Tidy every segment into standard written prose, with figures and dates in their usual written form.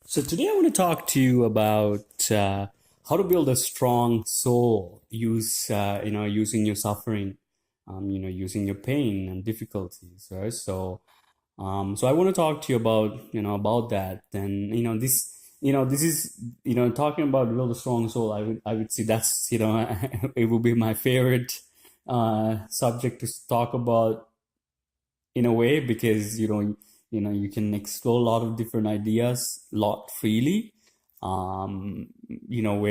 So today I want to talk to you about how to build a strong soul. Using your suffering, using your pain and difficulties, right? So I want to talk to you about that. And this is talking about build a strong soul. I would say that's it would be my favorite subject to talk about in a way because you can explore a lot of different ideas a lot freely when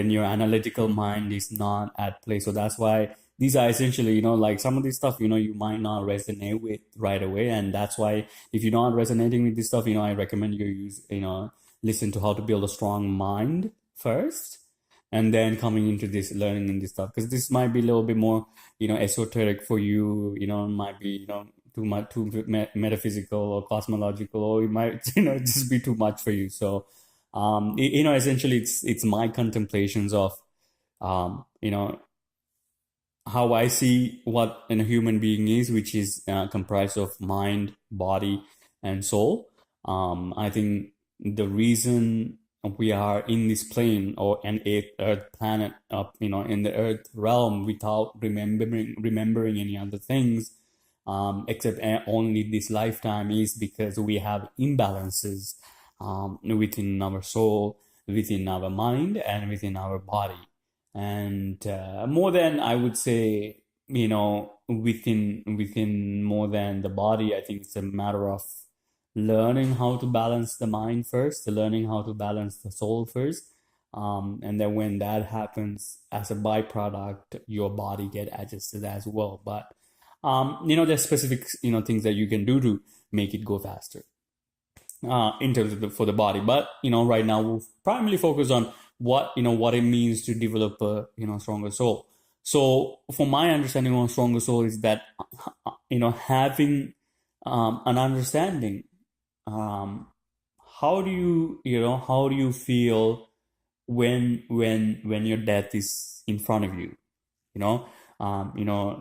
your analytical mind is not at play. So that's why these are essentially like some of this stuff you might not resonate with right away, and that's why if you're not resonating with this stuff, I recommend you listen to how to build a strong mind first, and then coming into this learning in this stuff, because this might be a little bit more esoteric for you. It might be too much, metaphysical or cosmological, or it might just be too much for you. So essentially it's my contemplations of how I see what a human being is, which is comprised of mind, body, and soul. I think the reason we are in this plane or an Earth planet, in the Earth realm without remembering any other things, except only this lifetime, is because we have imbalances within our soul, within our mind, and within our body. And more than, I would say, within more than the body, I think it's a matter of learning how to balance the mind first, learning how to balance the soul first. And then when that happens, as a byproduct, your body get adjusted as well. But there's specific things that you can do to make it go faster in terms of for the body. But right now we'll primarily focus on what it means to develop a stronger soul. So for my understanding on stronger soul is that having an understanding, um, how do you feel when your death is in front of you? you know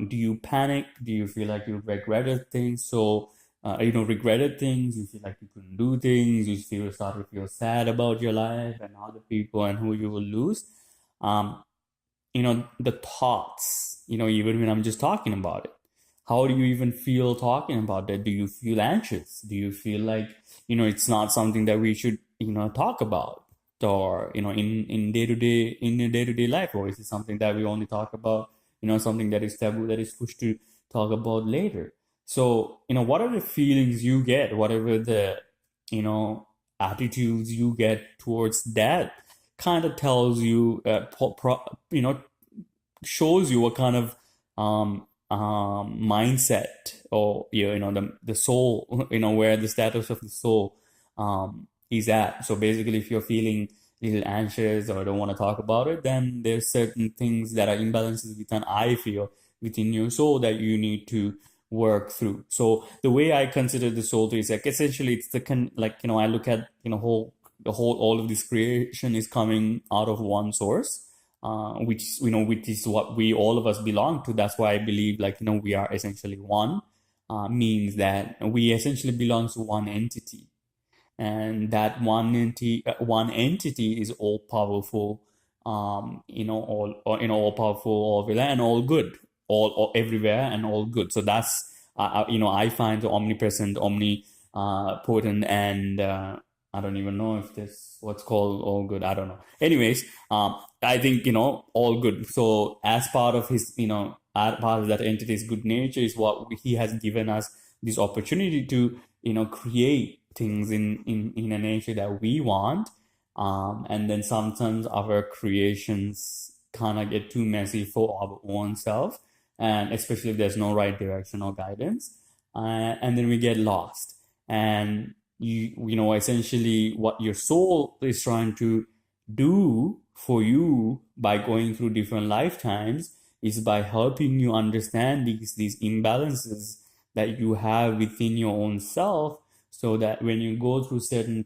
do you panic? Do you feel like you regretted things? Regretted things, you feel like you couldn't do things, start to feel sad about your life and other people and who you will lose. um the thoughts, even when I'm just talking about it, how do you even feel talking about that? Do you feel anxious? Do you feel like it's not something that we should talk about, or in day-to-day life? Or is it something that we only talk about, something that is taboo, that is pushed to talk about later? So whatever feelings you get, whatever the you know attitudes you get towards that, kind of tells you shows you what kind of mindset, or the soul, where the status of the soul is at. So basically, if you're feeling a little anxious or don't want to talk about it, then there's certain things that are imbalances within, I feel, within your soul that you need to work through. So the way I consider the soul to is like essentially it's I look at all of this creation is coming out of one source, which is what we all of us belong to. That's why I believe we are essentially one. Means that we essentially belong to one entity, and that one entity is all powerful, all powerful, all villain, and all good, all everywhere and all good. So that's I find the omnipresent, omni potent, and I don't even know if this what's called all good. I don't know. Anyways, I think all good. So as part of his part of that entity's good nature is what he has given us this opportunity to create things in a nature that we want. And then sometimes our creations kind of get too messy for our own self, and especially if there's no right direction or guidance, and then we get lost. And essentially what your soul is trying to do for you by going through different lifetimes is by helping you understand these imbalances that you have within your own self, so that when you go through certain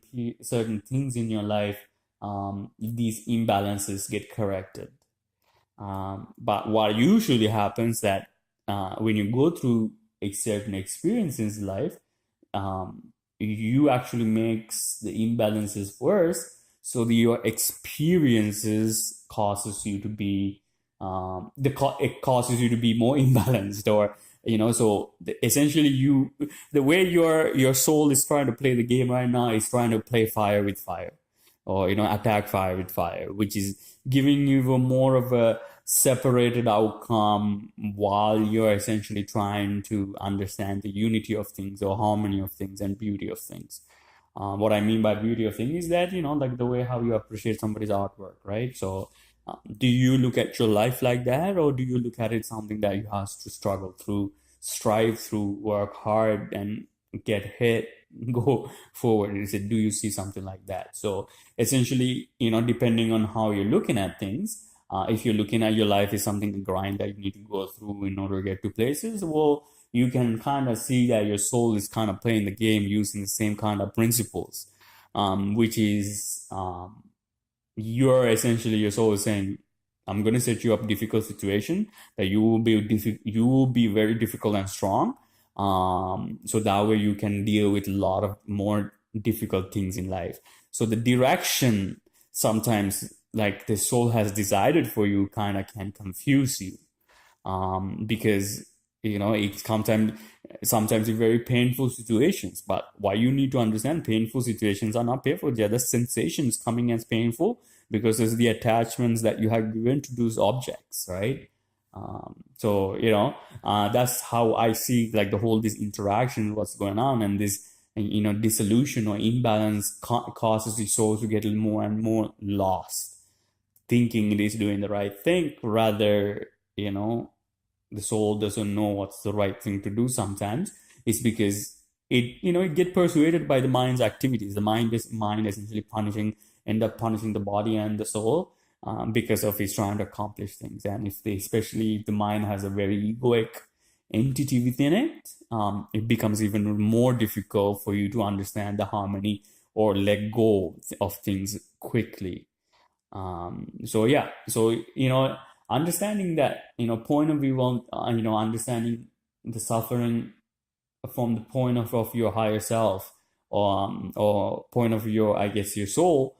things in your life, these imbalances get corrected. But what usually happens that when you go through a certain experience in life, you actually makes the imbalances worse. So your experiences causes you to be it causes you to be more imbalanced, or so essentially the way your soul is trying to play the game right now is trying to play fire with fire, or attack fire with fire, which is giving you a more of a separated outcome while you're essentially trying to understand the unity of things, or harmony of things, and beauty of things. What I mean by beauty of things is that, like the way how you appreciate somebody's artwork, right? So do you look at your life like that, or do you look at it something that you have to struggle through, strive through, work hard, and get hit, go forward? Is it, do you see something like that? So essentially, depending on how you're looking at things, if you're looking at your life as something to grind that you need to go through in order to get to places, well, you can kind of see that your soul is kind of playing the game using the same kind of principles, which is you're essentially, your soul is saying, I'm going to set you up difficult situation that you will be very difficult and strong. So that way you can deal with a lot of more difficult things in life. So the direction sometimes like the soul has decided for you kind of can confuse you, because it's sometimes in very painful situations. But why you need to understand, painful situations are not painful, they're the sensations coming as painful because there's the attachments that you have given to those objects, right? So that's how I see like the whole this interaction, what's going on, and this dissolution or imbalance causes the soul to get a little more and more lost, thinking it is doing the right thing, rather the soul doesn't know what's the right thing to do. Sometimes it's because it get persuaded by the mind's activities. The mind essentially end up punishing the body and the soul, because of his trying to accomplish things. And especially if the mind has a very egoic entity within it, it becomes even more difficult for you to understand the harmony or let go of things quickly. So understanding that, point of view on, understanding the suffering from the point of your higher self, or point of your, I guess, your soul,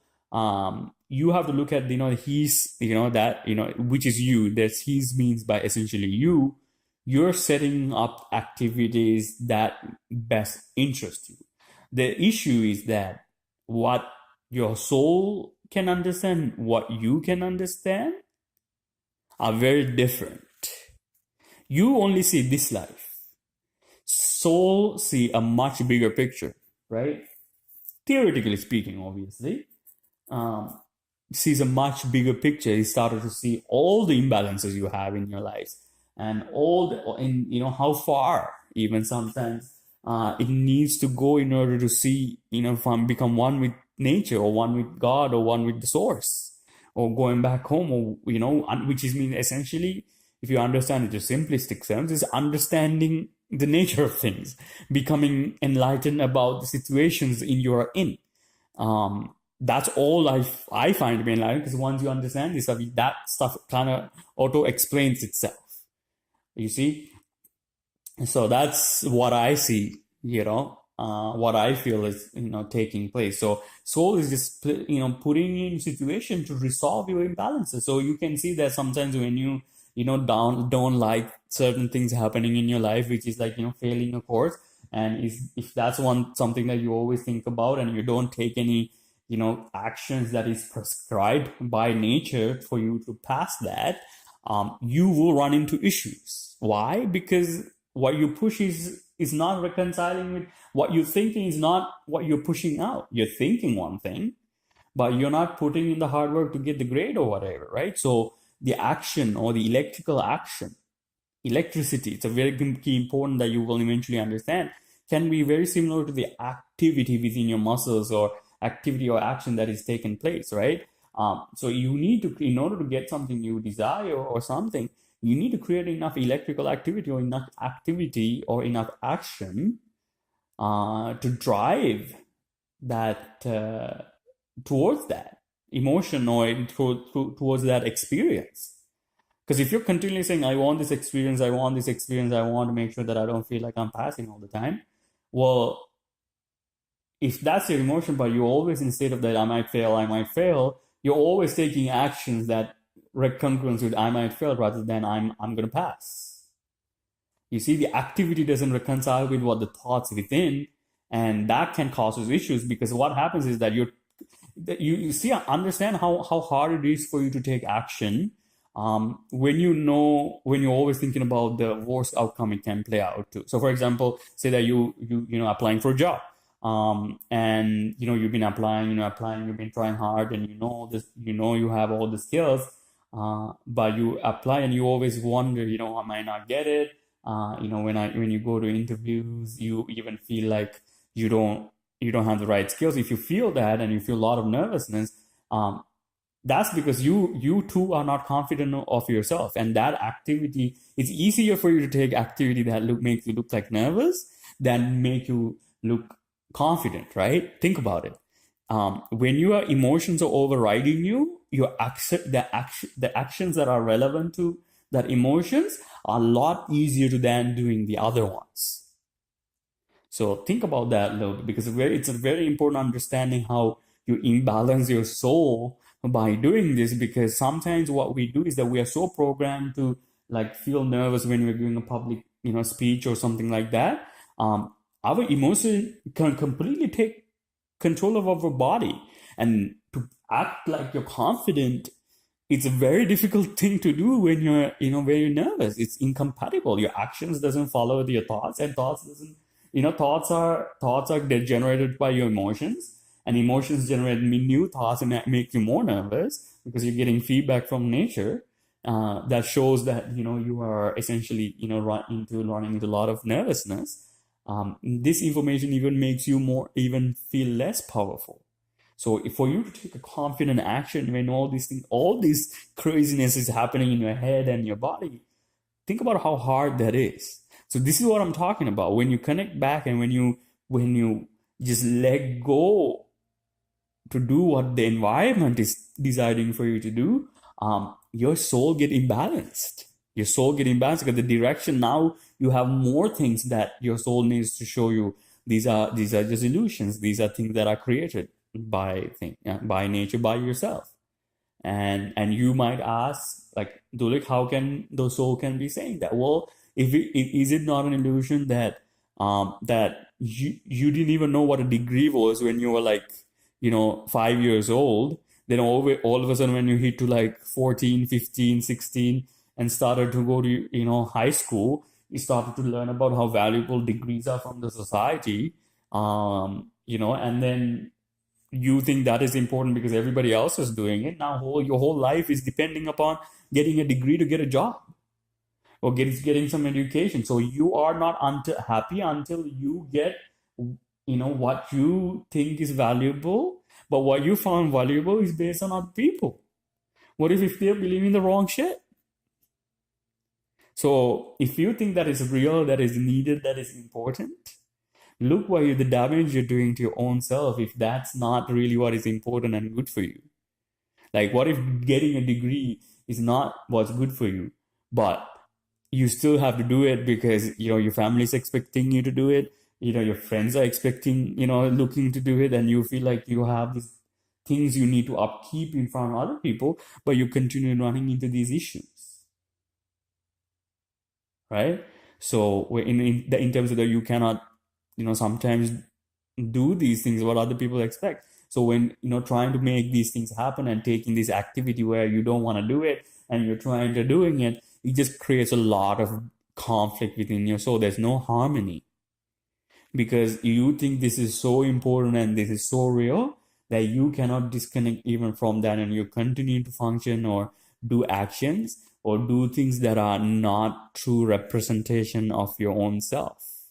you have to look at, he's, that, which is you. That's he's means by essentially you're setting up activities that best interest you. The issue is that what your soul can understand, what you can understand, are very different. You only see this life. Soul see a much bigger picture, right? Theoretically speaking, obviously, sees a much bigger picture. He started to see all the imbalances you have in your life, and how far even sometimes it needs to go in order to see, become one with nature, or one with God, or one with the source, or going back home, or which is mean essentially, if you understand it to simplistic terms, is understanding the nature of things, becoming enlightened about the situations you're in. That's all I find to be enlightening, because once you understand this stuff, that stuff kind of auto explains itself. You see, so that's what I see. What I feel is taking place. So soul is just putting you in situation to resolve your imbalances. So you can see that sometimes when you don't like certain things happening in your life, which is like failing a course, and if that's something that you always think about, and you don't take any actions that is prescribed by nature for you to pass that, you will run into issues. Why? Because what you push is not reconciling with what you're thinking, is not what you're pushing out. You're thinking one thing, but you're not putting in the hard work to get the grade or whatever, right? So the action, or the electrical action, electricity, it's a very key important that you will eventually understand, can be very similar to the activity within your muscles, or activity or action that is taking place, right? So you need to, in order to get something you desire or something, you need to create enough electrical activity, or enough activity, or enough action to drive that towards that emotion, or towards that experience. Because if you're continually saying, I want this experience, I want this experience, I want to make sure that I don't feel like I'm passing all the time, well, if that's your emotion, but you're always in a state of that I might fail, you're always taking actions that congruence with I might fail rather than I'm gonna pass. You see, the activity doesn't reconcile with what the thoughts within, and that can cause us issues because what happens is that you see, understand how hard it is for you to take action when when you're always thinking about the worst outcome it can play out to. So, for example, say that you applying for a job, and you've been applying, you've been trying hard, and you have all the skills, but you apply and you always wonder, I might not get it. When you go to interviews, you even feel like you don't you don't have the right skills. If you feel that and you feel a lot of nervousness, that's because you too are not confident of yourself. And that activity, it's easier for you to take activity that makes you look like nervous than make you look confident, right? Think about it. When your emotions are overriding you, the actions that are relevant to that emotions are a lot easier than doing the other ones. So think about that a little bit because it's a very important understanding how you imbalance your soul by doing this, because sometimes what we do is that we are so programmed to like feel nervous when we're doing a public speech or something like that. Our emotion can completely take control of our body, and to act like you're confident, it's a very difficult thing to do when you're very nervous. It's incompatible. Your actions doesn't follow your thoughts, and thoughts doesn't thoughts are generated by your emotions, and emotions generate new thoughts and that make you more nervous because you're getting feedback from nature that shows that you are essentially running into a lot of nervousness. This information even makes you even feel less powerful. So for you to take a confident action when all these things, all this craziness is happening in your head and your body, think about how hard that is. So this is what I'm talking about. When you connect back and when you just let go to do what the environment is deciding for you to do, your soul get imbalanced. Your soul get imbalanced because the direction, now you have more things that your soul needs to show you. These are just illusions. These are things that are created by nature, by yourself. And you might ask, like, Dulik, how can the soul can be saying that? Well, is it not an illusion that that you didn't even know what a degree was when you were like 5 years old? Then all of a sudden when you hit to like 14, 15, 16 and started to go to high school, you started to learn about how valuable degrees are from the society, and then you think that is important because everybody else is doing it. Now your whole life is depending upon getting a degree to get a job or getting some education. So you are not happy until you get what you think is valuable, but what you found valuable is based on other people. What if they're believing the wrong shit? So if you think that is real, that is needed, that is important, look the damage you're doing to your own self if that's not really what is important and good for you. Like, what if getting a degree is not what's good for you, but you still have to do it because your family's expecting you to do it, your friends are expecting, looking to do it, and you feel like you have these things you need to upkeep in front of other people, but you continue running into these issues, right? So in terms of that, you cannot sometimes do these things what other people expect. So when trying to make these things happen and taking this activity where you don't want to do it and you're trying to doing it, it just creates a lot of conflict within your soul. There's no harmony because you think this is so important and this is so real that you cannot disconnect even from that, and you continue to function or do actions or do things that are not true representation of your own self.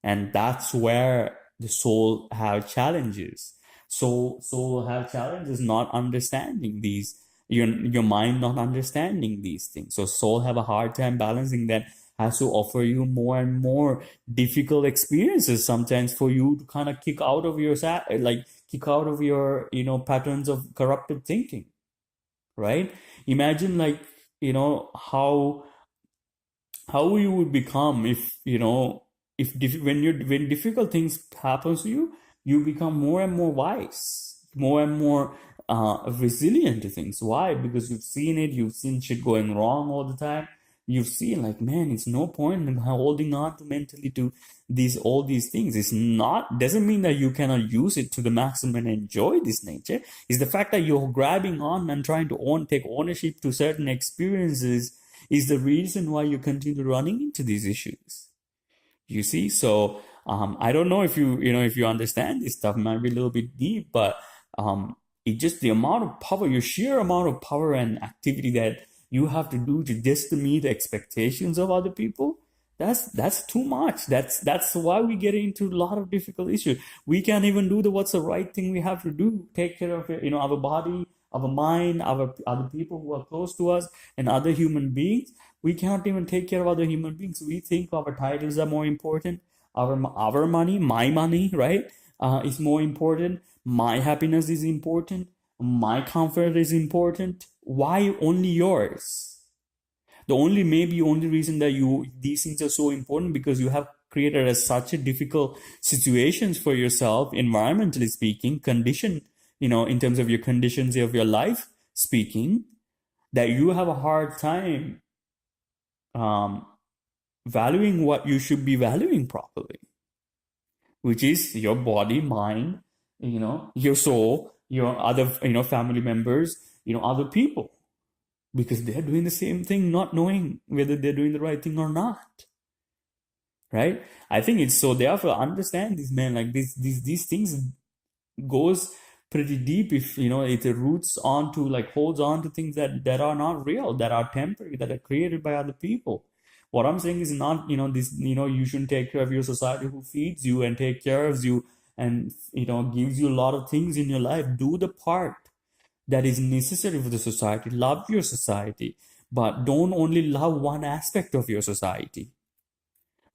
And that's where the soul have challenges. Soul have challenges not understanding these, your mind not understanding these things. So soul have a hard time balancing that, has to offer you more and more difficult experiences sometimes for you to kind of kick out of your patterns of corrupted thinking, right? Imagine how you would become if when difficult things happens to you, you become more and more wise, more and more resilient to things. Why? Because you've seen shit going wrong all the time. You've seen like, man, it's no point in holding on to mentally to all these things. It's not doesn't mean that you cannot use it to the maximum and enjoy this nature. It's the fact that you're grabbing on and trying to take ownership to certain experiences is the reason why you continue running into these issues. You see, so I don't know if if you understand this stuff. It might be a little bit deep, but it just the amount of power, your sheer amount of power and activity that you have to do to just to meet the expectations of other people. That's too much. That's why we get into a lot of difficult issues. We can't even do what's the right thing we have to do. Take care of our body, our mind, our other people who are close to us, and other human beings. We cannot even take care of other human beings. We think our titles are more important. Our money, my money, right, is more important. My happiness is important. My comfort is important. Why only yours? The only reason that these things are so important because you have created such a difficult situations for yourself, environmentally speaking, condition, in terms of your conditions of your life speaking, that you have a hard time valuing what you should be valuing properly, which is your body, mind, your soul, your other, family members, other people, because they're doing the same thing, not knowing whether they're doing the right thing or not. Right? I think it's so, therefore, understand this, man, like these things goes pretty deep if, it roots onto, like, holds on to things that are not real, that are temporary, that are created by other people. What I'm saying is not, you shouldn't take care of your society who feeds you and take care of you and, gives you a lot of things in your life. Do the part that is necessary for the society. Love your society, but don't only love one aspect of your society.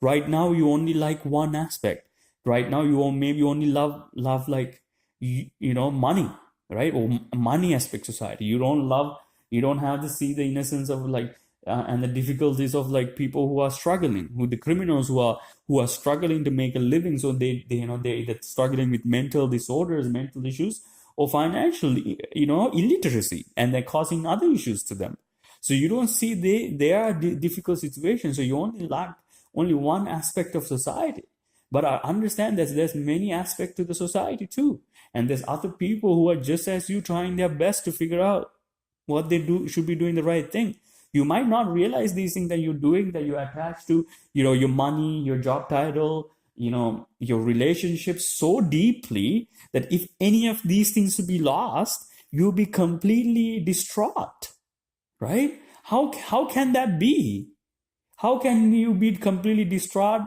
Right now, you only like one aspect. Right now, you maybe only love like, money, right? Or money aspect society. You don't have to see the innocence of like, and the difficulties of like people who are struggling, the criminals who are struggling to make a living. So they're either struggling with mental disorders, mental issues, or financial, illiteracy, and they're causing other issues to them. So you don't see they are difficult situations. So you only lack only one aspect of society. But I understand that there's many aspects to the society too. And there's other people who are just as you, trying their best to figure out what they should be doing the right thing. You might not realize these things that you're doing, that you're attached to, your money, your job title, your relationships so deeply that if any of these things to be lost, you'll be completely distraught, right? How can that be? How can you be completely distraught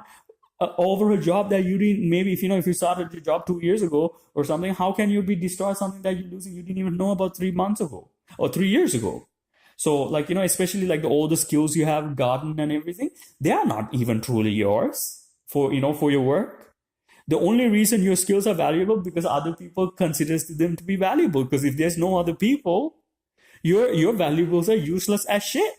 over a job that you didn't, maybe if you started your job 2 years ago or something, how can you be distraught something that you're losing you didn't even know about 3 months ago or 3 years ago? So like, especially like all the skills you have gotten and everything, they are not even truly yours for your work. The only reason your skills are valuable because other people consider them to be valuable. Because if there's no other people, your valuables are useless as shit.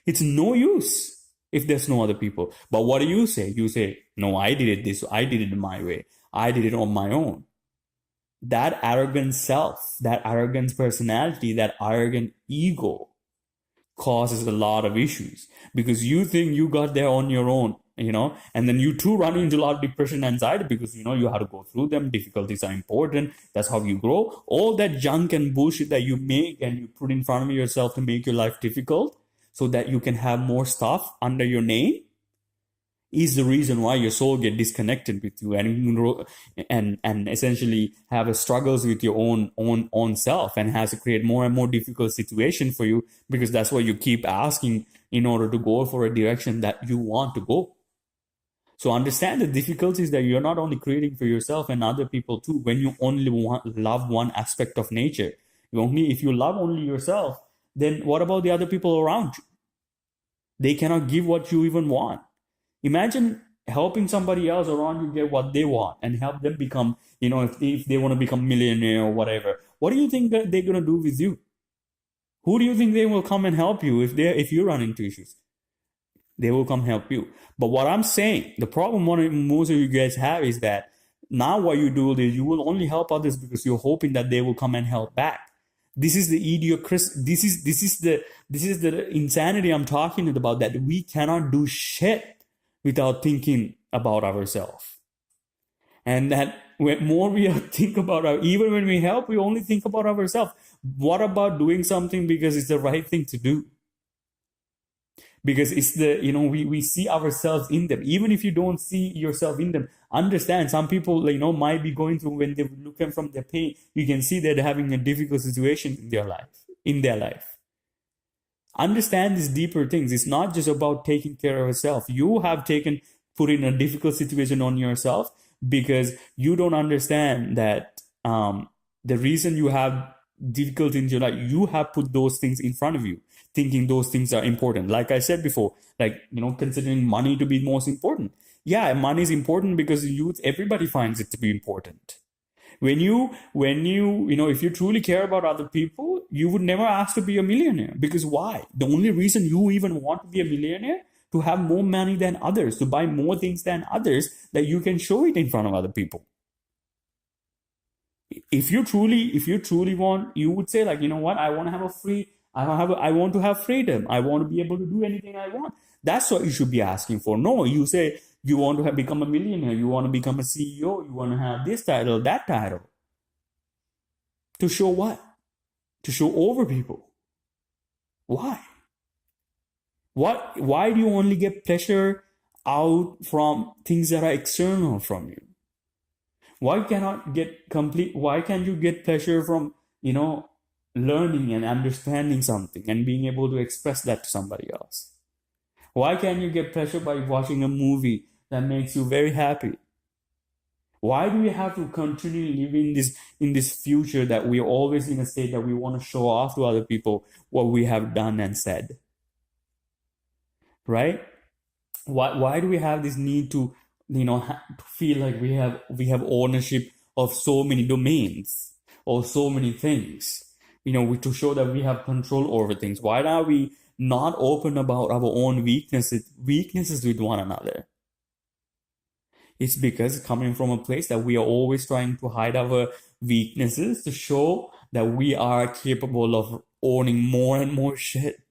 It's no use if there's no other people. But what do you say? You say, no, I did it I did it my way. I did it on my own. That arrogant self, that arrogant personality, that arrogant ego causes a lot of issues because you think you got there on your own, and then you too run into a lot of depression and anxiety because, you have to go through them. Difficulties are important. That's how you grow. All that junk and bullshit that you make and you put in front of yourself to make your life difficult so that you can have more stuff under your name is the reason why your soul get disconnected with you and essentially have a struggles with your own self and has to create more and more difficult situation for you because that's what you keep asking in order to go for a direction that you want to go. So understand the difficulties that you're not only creating for yourself and other people too when you only love one aspect of nature. If you love only yourself, then what about the other people around you? They cannot give what you even want. Imagine helping somebody else around you get what they want and help them become, if they want to become millionaire or whatever. What do you think that they're going to do with you? Who do you think they will come and help you if you run into issues? They will come help you. But what I'm saying, the problem most of you guys have is that now what you do is you will only help others because you're hoping that they will come and help back. This is the idiocracy. This is the insanity I'm talking about. That we cannot do shit without thinking about ourselves, and that when more we think about even when we help, we only think about ourselves. What about doing something because it's the right thing to do? Because it's we see ourselves in them. Even if you don't see yourself in them, understand some people might be going through, when they look at from their pain, you can see they're having a difficult situation in their life. Understand these deeper things. It's not just about taking care of yourself. You have put in a difficult situation on yourself because you don't understand that the reason you have difficulty in your life, you have put those things in front of you, thinking those things are important. Like I said before, considering money to be most important. Yeah, money is important because everybody finds it to be important. When you if you truly care about other people, you would never ask to be a millionaire. Because why? The only reason you even want to be a millionaire, to have more money than others, to buy more things than others, that you can show it in front of other people. If you truly want, you would say, you know what, I want to have I want to have freedom. I want to be able to do anything I want. That's what you should be asking for. No, you say you want to become a millionaire. You want to become a CEO. You want to have this title, that title. To show what? To show over people. Why? Why do you only get pleasure out from things that are external from you? Why can't you get pleasure from, learning and understanding something and being able to express that to somebody else? Why can't you get pleasure by watching a movie that makes you very happy? Why do we have to continue living in this future that we're always in a state that we want to show off to other people what we have done and said? Right? Why do we have this need to to feel like we have ownership of so many domains or so many things, to show that we have control over things? Why are we not open about our own weaknesses with one another? It's because coming from a place that we are always trying to hide our weaknesses to show that we are capable of owning more and more shit.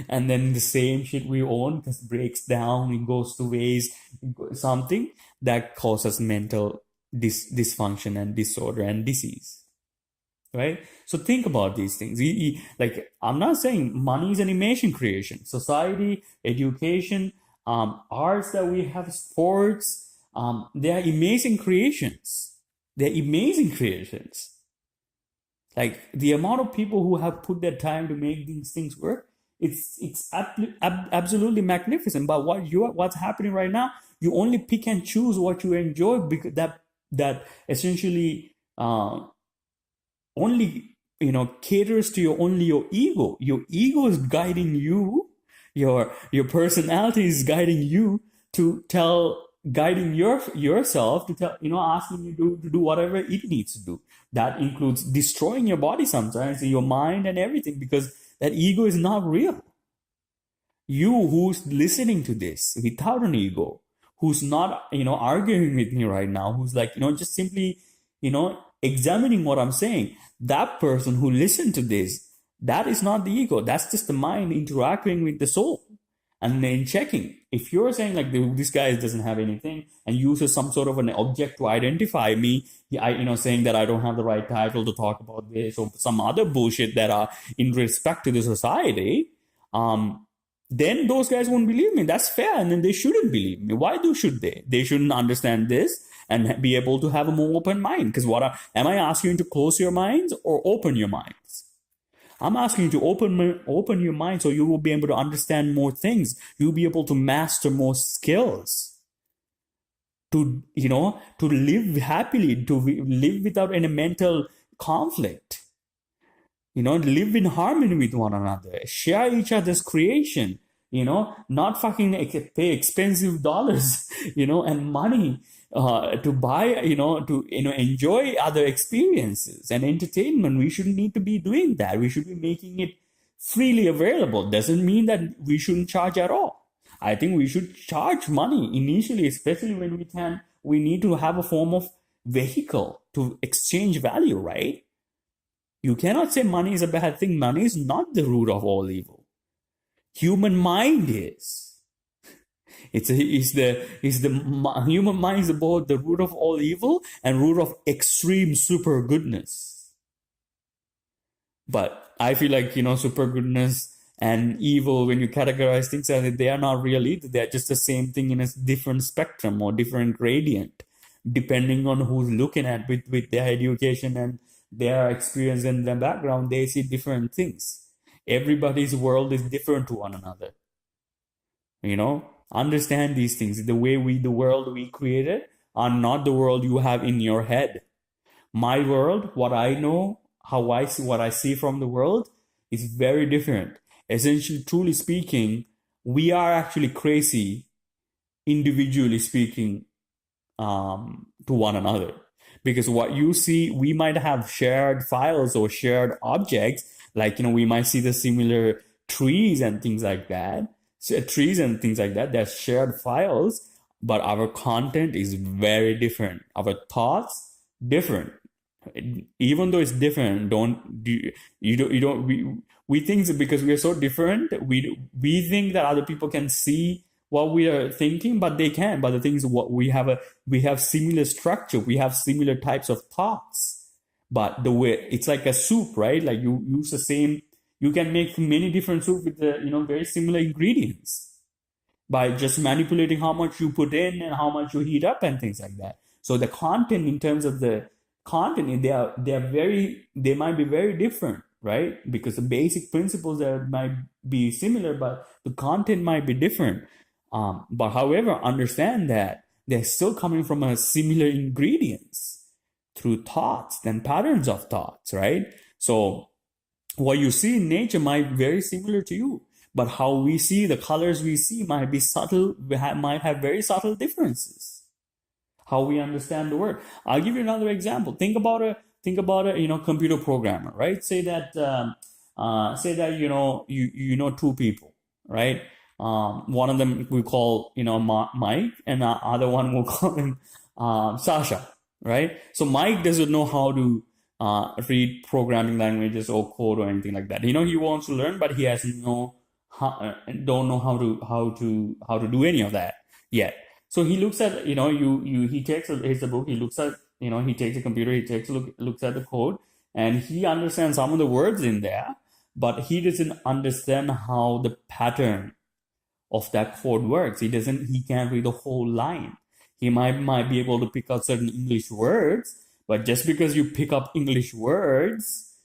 And then the same shit we own just breaks down, it goes to waste, something that causes mental dysfunction and disorder and disease. Right? So think about these things. I'm not saying money is an amazing creation. Society, education, arts that we have, sports, they are amazing creations. They're amazing creations. Like the amount of people who have put their time to make these things work, it's absolutely magnificent. But what's happening right now, you only pick and choose what you enjoy, because that essentially only caters to your ego. Your ego is guiding you. Your personality is guiding you guiding yourself to tell, asking you to do whatever it needs to do. That includes destroying your body sometimes, your mind and everything, because that ego is not real. You who's listening to this without an ego, who's not, arguing with me right now, who's just simply, examining what I'm saying, that person who listened to this, that is not the ego. That's just the mind interacting with the soul. And then checking. If you're saying this guy doesn't have anything and uses some sort of an object to identify me, saying that I don't have the right title to talk about this or some other bullshit that are in respect to the society, then those guys won't believe me. That's fair. And then they shouldn't believe me. Why should they? They shouldn't understand this and be able to have a more open mind. Because am I asking you to close your minds or open your minds? I'm asking you to open your mind so you will be able to understand more things. You'll be able to master more skills. To live happily, to live without any mental conflict. Live in harmony with one another. Share each other's creation. Not fucking pay expensive dollars, and money to buy, to enjoy other experiences and entertainment. We shouldn't need to be doing that. We should be making it freely available. Doesn't mean that we shouldn't charge at all. I think we should charge money initially, especially when we can. We need to have a form of vehicle to exchange value, right? You cannot say money is a bad thing. Money is not the root of all evil. Human mind is. Human mind is both the root of all evil and root of extreme super goodness. But I feel like, super goodness and evil, when you categorize things, they are not real either. They're just the same thing in a different spectrum or different gradient, depending on who's looking at with their education and their experience and their background. They see different things. Everybody's world is different to one another. Understand these things. The world we created are not the world you have in your head. My world, what I know, how I see, what I see from the world is very different. Essentially, truly speaking, we are actually crazy, individually speaking, to one another. Because what you see, we might have shared files or shared objects, like, we might see the similar trees and things like that. They're shared files, but our content is very different. Our thoughts, different. Even though it's different, we think that because we are so different, we think that other people can see what we are thinking, but they can't. But the thing is, we have similar structure, we have similar types of thoughts, but the way it's like a soup, right? Like you use the same. You can make many different soup with very similar ingredients by just manipulating how much you put in and how much you heat up and things like that. So the content, in terms of the content, they might be very different, right? Because the basic principles that might be similar, but the content might be different. But however, understand that they're still coming from a similar ingredients through thoughts and patterns of thoughts, right? So what you see in nature might be very similar to you, but how we see the colors we see might be subtle, might have very subtle differences. How we understand the word. I'll give you another example. Think about a computer programmer, right? Say that two people, right? One of them we call Mike, and the other one we'll call him Sasha, right? So Mike doesn't know how to read programming languages or code or anything like that. He wants to learn, but he has don't know how to do any of that yet. So he looks at he takes a book. He looks at he takes a computer. He looks at the code, and he understands some of the words in there, but he doesn't understand how the pattern of that code works. He can't read the whole line. He might be able to pick out certain English words, but just because you pick up English words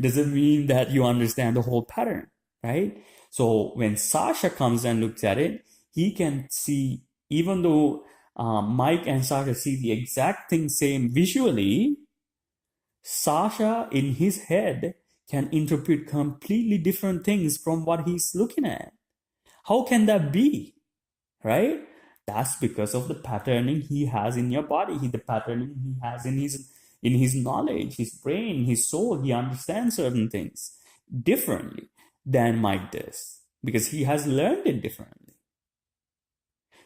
doesn't mean that you understand the whole pattern, right? So when Sasha comes and looks at it, he can see, even though Mike and Sasha see the exact thing same visually, Sasha in his head can interpret completely different things from what he's looking at. How can that be, right? That's because of the patterning he has in your body, the patterning he has in his knowledge, his brain, his soul. He understands certain things differently than Mike does because he has learned it differently.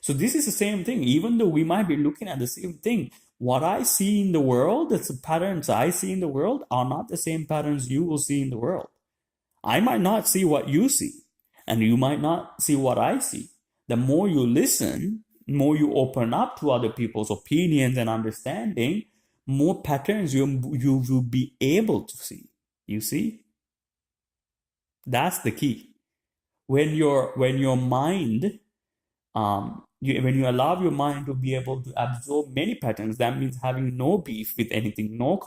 So this is the same thing. Even though we might be looking at the same thing, what I see in the world, the patterns I see in the world are not the same patterns you will see in the world. I might not see what you see, and you might not see what I see. The more you listen, more you open up to other people's opinions and understanding, more patterns you will be able to see. You see? That's the key. When your mind, when you allow your mind to be able to absorb many patterns, that means having no beef with anything, no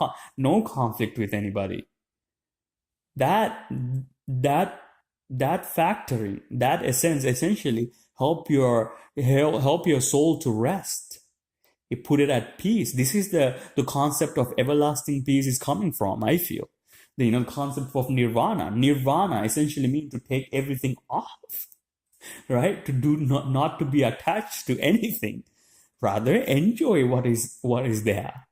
conflict with anybody. That factory, that essence, essentially help your soul to rest. You put it at peace. This is the concept of everlasting peace is coming from, I feel. The concept of nirvana. Nirvana essentially means to take everything off, right? To do not to be attached to anything, rather enjoy what is there,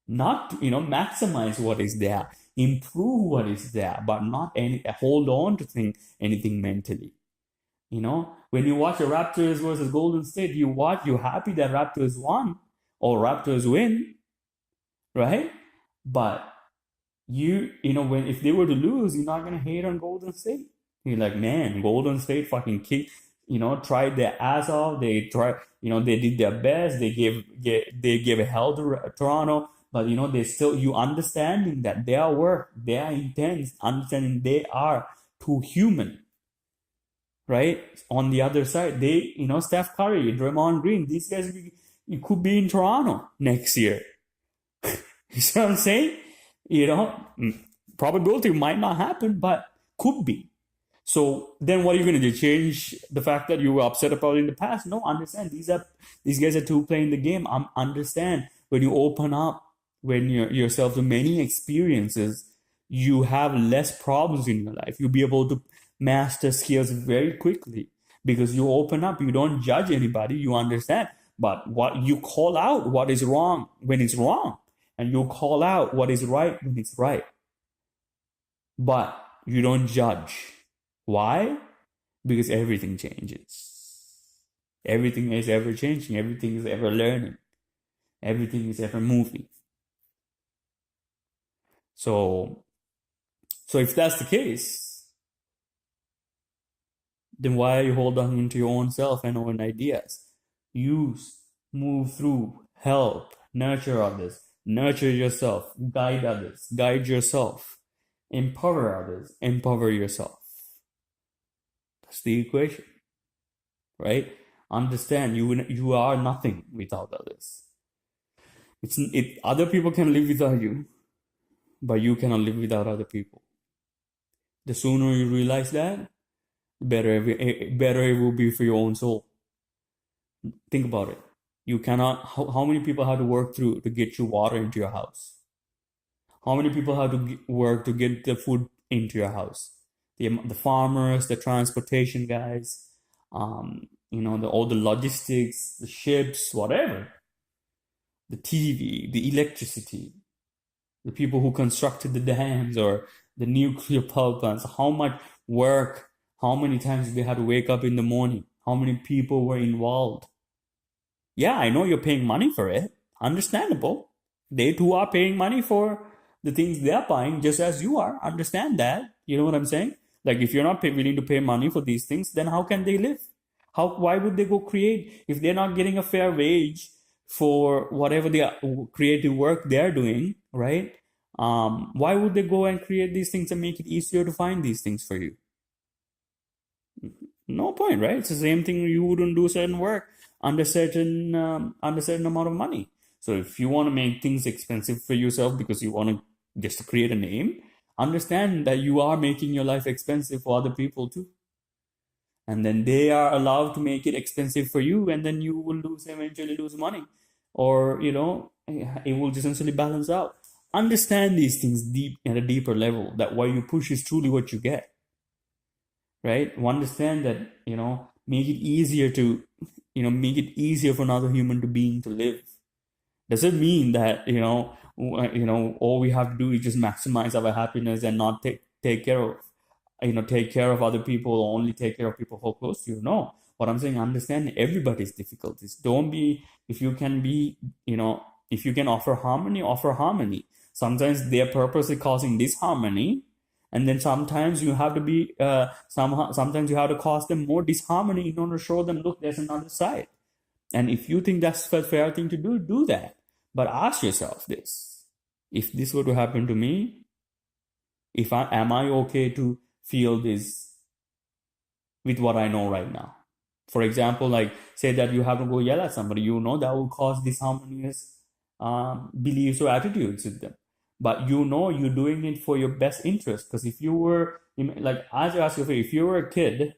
not maximize what is there. improve what is there, but not hold on to anything mentally. When you watch the Raptors versus Golden State, you're happy that Raptors won or Raptors win, right? But when if they were to lose, you're not gonna hate on Golden State. You're like, man, Golden State fucking kicked, tried their ass off. They tried, they did their best. They gave a hell to Toronto, but they still, you understanding that their work, their intent, understanding they are too human, right? On the other side, Steph Curry, Draymond Green, these guys, you could be in Toronto next year. You see what I'm saying? Probability might not happen, but could be. So then what are you going to do? Change the fact that you were upset about it in the past? No, understand. These guys are too playing the game. Understand when you open up yourself to many experiences, you have less problems in your life. You'll be able to master skills very quickly because you open up. You don't judge anybody. You understand. But what you call out what is wrong when it's wrong. And you call out what is right when it's right. But you don't judge. Why? Because everything changes. Everything is ever changing. Everything is ever learning. Everything is ever moving. So if that's the case, then why are you holding on to your own self and own ideas? Use, move through, help, nurture others. Nurture yourself, guide others, guide yourself, empower others, empower yourself. That's the equation, right? Understand you are nothing without others. Other people can live without you, but you cannot live without other people. The sooner you realize that, the better it will be for your own soul. Think about it. You cannot, how many people have to work through to get you water into your house? How many people have to work to get the food into your house? The farmers, the transportation guys, all the logistics, the ships, whatever. The TV, the electricity, the people who constructed the dams or the nuclear power plants. How much work, how many times they had to wake up in the morning? How many people were involved? Yeah, I know you're paying money for it. Understandable. They too are paying money for the things they're buying just as you are. Understand that. You know what I'm saying? Like if you're not willing to pay money for these things, then how can they live? Why would they go create if they're not getting a fair wage for whatever the creative work they're doing, right? Why would they go and create these things and make it easier to find these things for you? No point, right? It's the same thing. You wouldn't do certain work under certain amount of money. So if you want to make things expensive for yourself because you want to just to create a name, understand that you are making your life expensive for other people too. And then they are allowed to make it expensive for you, and then you will eventually lose money. Or, it will just essentially balance out. Understand these things at a deeper level, that what you push is truly what you get. Right? Understand that, make it easier for another human being to live. Does it mean that, all we have to do is just maximize our happiness and not take care of other people, or only take care of people who are close to you? No. What I'm saying, understand everybody's difficulties. If you can offer harmony, offer harmony. Sometimes they're purposely causing disharmony. And then sometimes you have to sometimes you have to cause them more disharmony in order to show them, look, there's another side. And if you think that's a fair thing to do that. But ask yourself this: if this were to happen to me, am I okay to feel this with what I know right now? For example, like say that you have to go yell at somebody, that will cause disharmonious beliefs or attitudes with them. But you're doing it for your best interest. Because if you were, like, as you ask yourself, if you were a kid,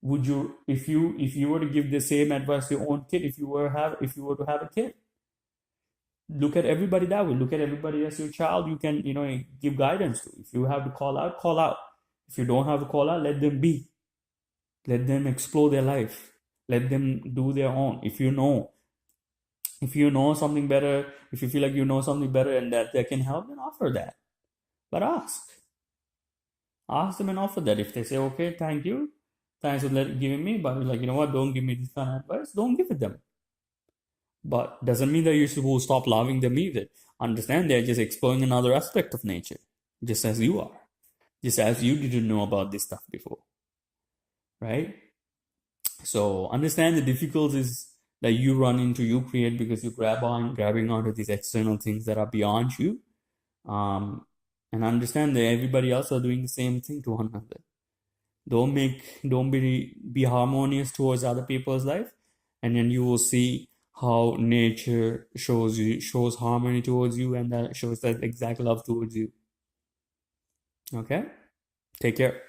would you, if you were to give the same advice to your own kid, if you were to have a kid, look at everybody that way. Look at everybody as your child. You can, give guidance to. If you have to call out, call out. If you don't have to call out, let them be. Let them explore their life. Let them do their own. If you know something better, if you feel like you know something better and that they can help, then offer that. But ask them and offer that. If they say, okay, thank you, thanks for giving me, but like, you know what, don't give me this kind of advice, don't give it them. But doesn't mean that you should stop loving them either. Understand they're just exploring another aspect of nature, just as you are, just as you didn't know about this stuff before, right? So understand the difficulties that you run into, you create because you grabbing onto these external things that are beyond you, um, and understand that everybody else are doing the same thing to one another. Don't be harmonious towards other people's life, and then you will see how nature shows harmony towards you, and that shows that exact love towards you. Okay, take care.